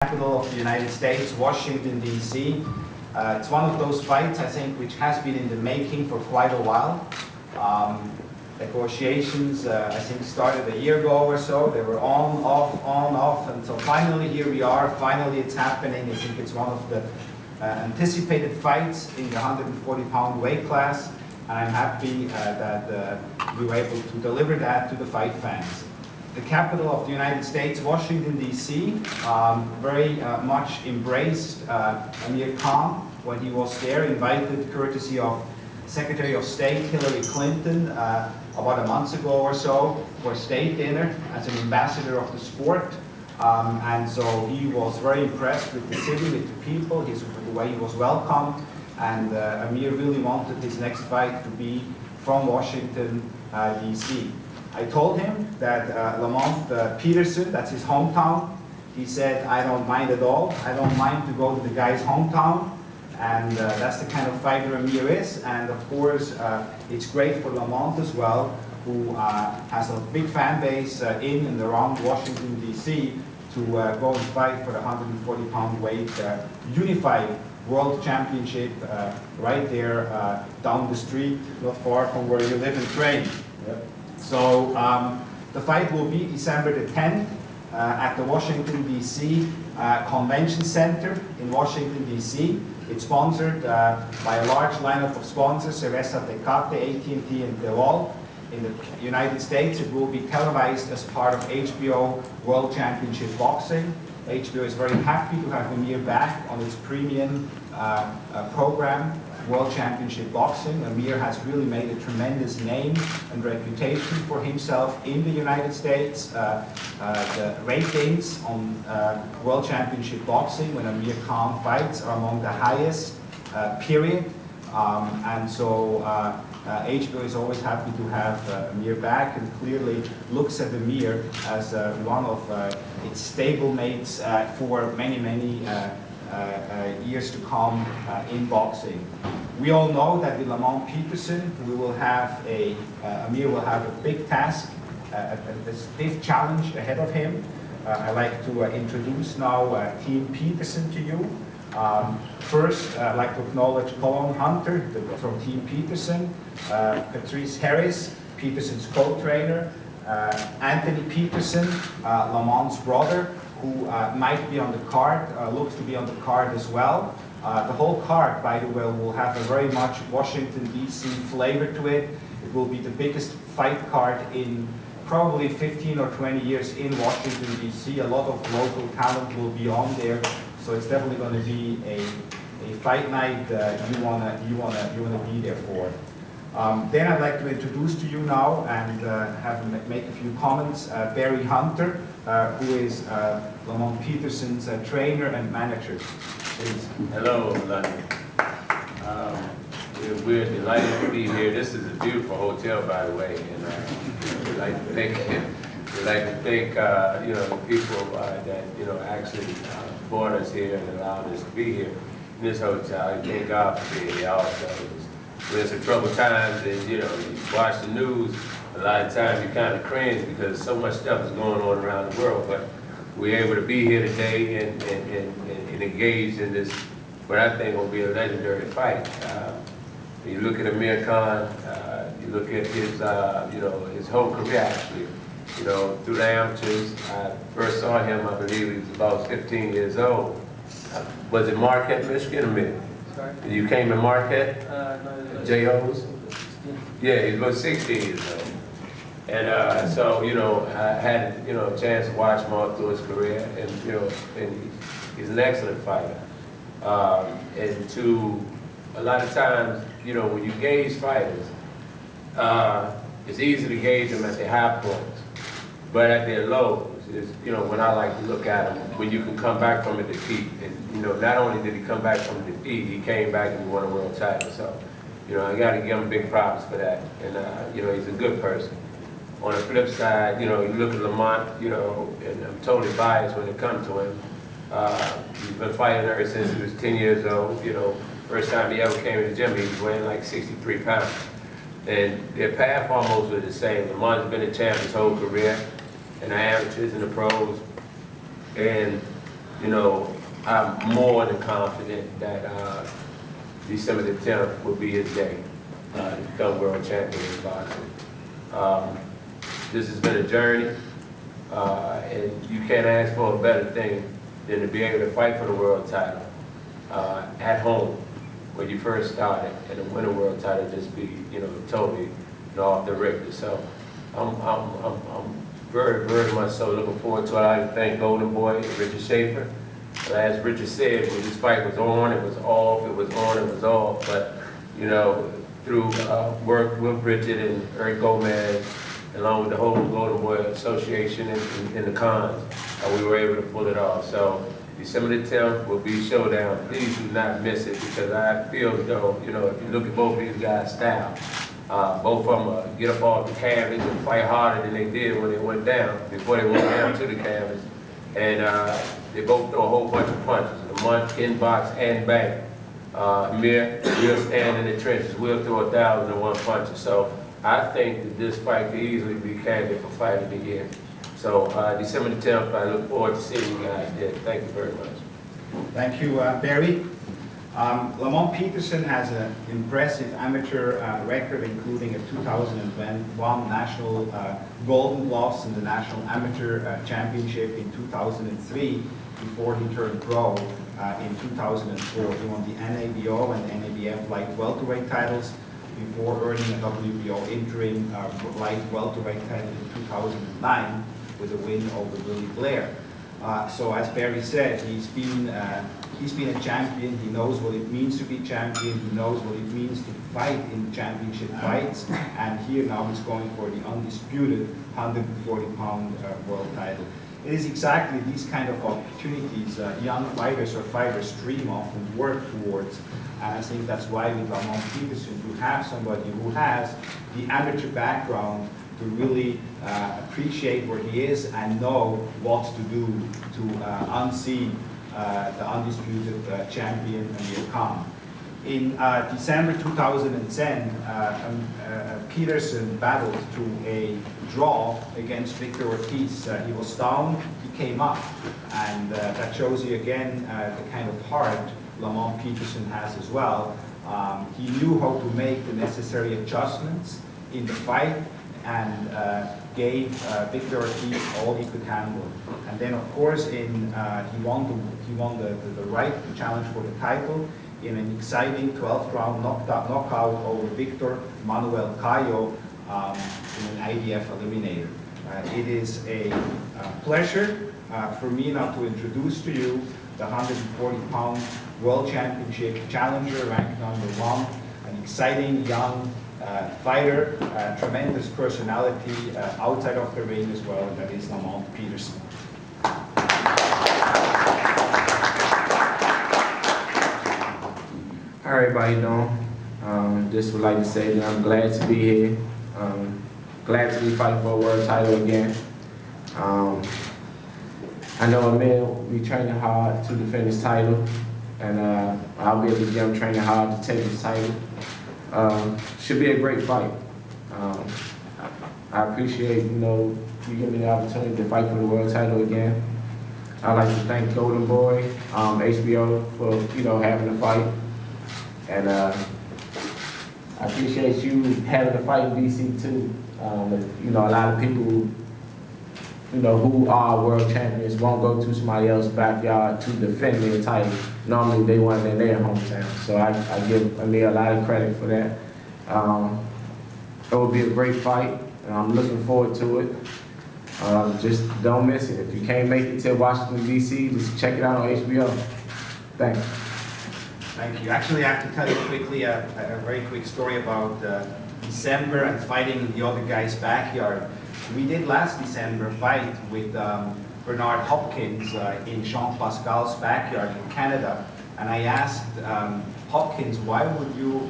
Capital of the United States, Washington, D.C. It's one of those fights, I think, which has been in the making for quite a while. Negotiations, I think, started a year ago or so. They were on, off, and so finally here we are. Finally it's happening. I think it's one of the anticipated fights in the 140-pound weight class, and I'm happy that we were able to deliver that to the fight fans. The capital of the United States, Washington, D.C., very much embraced Amir Khan when he was there, invited courtesy of Secretary of State Hillary Clinton about a month ago or so for a state dinner as an ambassador of the sport. And so he was very impressed with the city, with the people, the way he was welcomed. And Amir really wanted his next fight to be from Washington, D.C. I told him that Lamont Peterson, that's his hometown. He said, I don't mind at all. I don't mind to go to the guy's hometown. And that's the kind of fighter Amir is. And of course, it's great for Lamont as well, who has a big fan base in and around Washington, D.C., to go and fight for the 140-pound weight unified world championship right there down the street, not far from where you live and train. Yep. So the fight will be December the 10th at the Washington, D.C. Convention Center in Washington, D.C. It's sponsored by a large lineup of sponsors, Cerveza Tecate, AT&T, and DeWalt. In the United States, it will be televised as part of HBO World Championship Boxing. HBO is very happy to have Amir back on its premium program, World Championship Boxing. Amir has really made a tremendous name and reputation for himself in the United States. The ratings on World Championship Boxing when Amir Khan fights are among the highest, period. And so HBO is always happy to have Amir back, and clearly looks at Amir as one of its stablemates for many years to come in boxing. We all know that with Lamont Peterson, we will have Amir will have a big task, a stiff challenge ahead of him. I'd like to introduce now Team Peterson to you. First, I'd like to acknowledge Colin Hunter from Team Peterson, Patrice Harris, Peterson's co-trainer, Anthony Peterson, Lamont's brother, who might be on the card, looks to be on the card as well. The whole card, by the way, will have a very much Washington, D.C. flavor to it. It will be the biggest fight card in probably 15 or 20 years in Washington, D.C. A lot of local talent will be on there. So it's definitely going to be a fight night you wanna be there for. Then I'd like to introduce to you now and make a few comments Barry Hunter, who is Lamont Peterson's trainer and manager. Please. Hello, London. We're delighted to be here. This is a beautiful hotel, by the way, and we'd like to thank the people that actually brought us here and allowed us to be here in this hotel. I thank God for being here also. When it's a troubled times, and you watch the news, a lot of times you kind of cringe because so much stuff is going on around the world. But we're able to be here today and engage in this, what I think will be a legendary fight. You look at Amir Khan, you look at his whole career actually. Through the amateurs. I first saw him, I believe he was about 15 years old. Was it Marquette, Michigan, or Mid? Sorry? You came to Marquette? No, J.O.'s? Yeah, he was about 16 years old. And so, I had, a chance to watch him all through his career, and he's an excellent fighter. And to, a lot of times, when you gauge fighters, it's easy to gauge them at their high points. But at their lows is, when I like to look at them, when you can come back from a defeat. And, not only did he come back from a defeat, he came back and won a world title. So, I got to give him big props for that. And, he's a good person. On the flip side, you look at Lamont, and I'm totally biased when it comes to him. He's been fighting ever since he was 10 years old. First time he ever came to the gym, he was weighing like 63 pounds. And their path almost was the same. Lamont's been a champ his whole career, in the amateurs and the pros. And you know, I'm more than confident that December the 10th will be his day to become world champion in boxing. This has been a journey, and you can't ask for a better thing than to be able to fight for the world title at home when you first started, and to win a world title just be, you know, totally, you know, off the Richter. So I'm very, very much so looking forward to it. I'd like to thank Golden Boy, Richard Schaefer. As Richard said, when this fight was on, it was off, it was on, it was off. But, you know, through work with Richard and Eric Gomez, along with the whole Golden Boy Association and the cons, we were able to pull it off. So December the 10th will be showdown. Please do not miss it, because I feel as though, you know, if you look at both of these guys' style, both of them get up off the canvas and fight harder than they did when they went down, before they went down to the canvas. And they both throw a whole bunch of punches, a month, inbox, and bang. Amir, we'll stand in the trenches, we'll throw 1,001 punches. So I think that this fight could easily be candidate for fight of the year. So December the 10th, I look forward to seeing you guys there. Thank you very much. Thank you, Barry. Lamont Peterson has an impressive amateur record, including a 2001 National Golden Gloves in the National Amateur Championship in 2003, before he turned pro in 2004. He won the NABO and NABF light welterweight titles before earning a WBO interim light welterweight title in 2009 with a win over Willie Blair. So as Barry said, he's been a champion. He knows what it means to be champion. He knows what it means to fight in championship fights. And here now he's going for the undisputed 140-pound world title. It is exactly these kind of opportunities young fighters or fighters dream of and work towards. And I think that's why with Lamont Peterson, you have somebody who has the amateur background to really appreciate where he is and know what to do to unseat the undisputed champion Amir Khan. In December 2010, Peterson battled to a draw against Victor Ortiz. He was down, he came up, and that shows you again the kind of heart Lamont Peterson has as well. He knew how to make the necessary adjustments in the fight, and gave Victor Ortiz all he could handle. And then, of course, he won the right to challenge for the title in an exciting 12th round knockout over Victor Manuel Cayo in an IDF eliminator. It is a pleasure for me now to introduce to you the 140-pound World Championship challenger, ranked #1, an exciting young fighter, tremendous personality outside of the ring as well, and that is Lamont Peterson. How everybody doing? Just would like to say that I'm glad to be here. Glad to be fighting for a world title again. I know Amir will be training hard to defend his title, and I'll be at the gym training hard to take his title. Should be a great fight. I appreciate, you know, you give me the opportunity to fight for the world title again. I'd like to thank Golden Boy, HBO for, you know, having the fight. And I appreciate you having the fight in DC too. You know, a lot of people, you know, who are world champions won't go to somebody else's backyard to defend their title. Normally they want it in their hometown. So I give Amir a lot of credit for that. It will be a great fight, and I'm looking forward to it. Just don't miss it. If you can't make it to Washington, D.C., just check it out on HBO. Thanks. Thank you. Actually, I have to tell you quickly a very quick story about December and fighting in the other guy's backyard. We did last December fight with Bernard Hopkins in Jean Pascal's backyard in Canada, and I asked Hopkins, why would you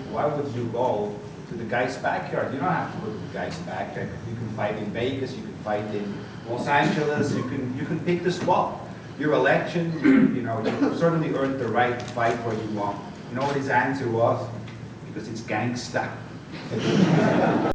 go to the guy's backyard? You don't have to go to the guy's backyard. You can fight in Vegas, you can fight in Los Angeles, you can pick the spot. You're a legend, you know, you certainly earned the right to fight where you want. You know what his answer was? Because it's gangsta.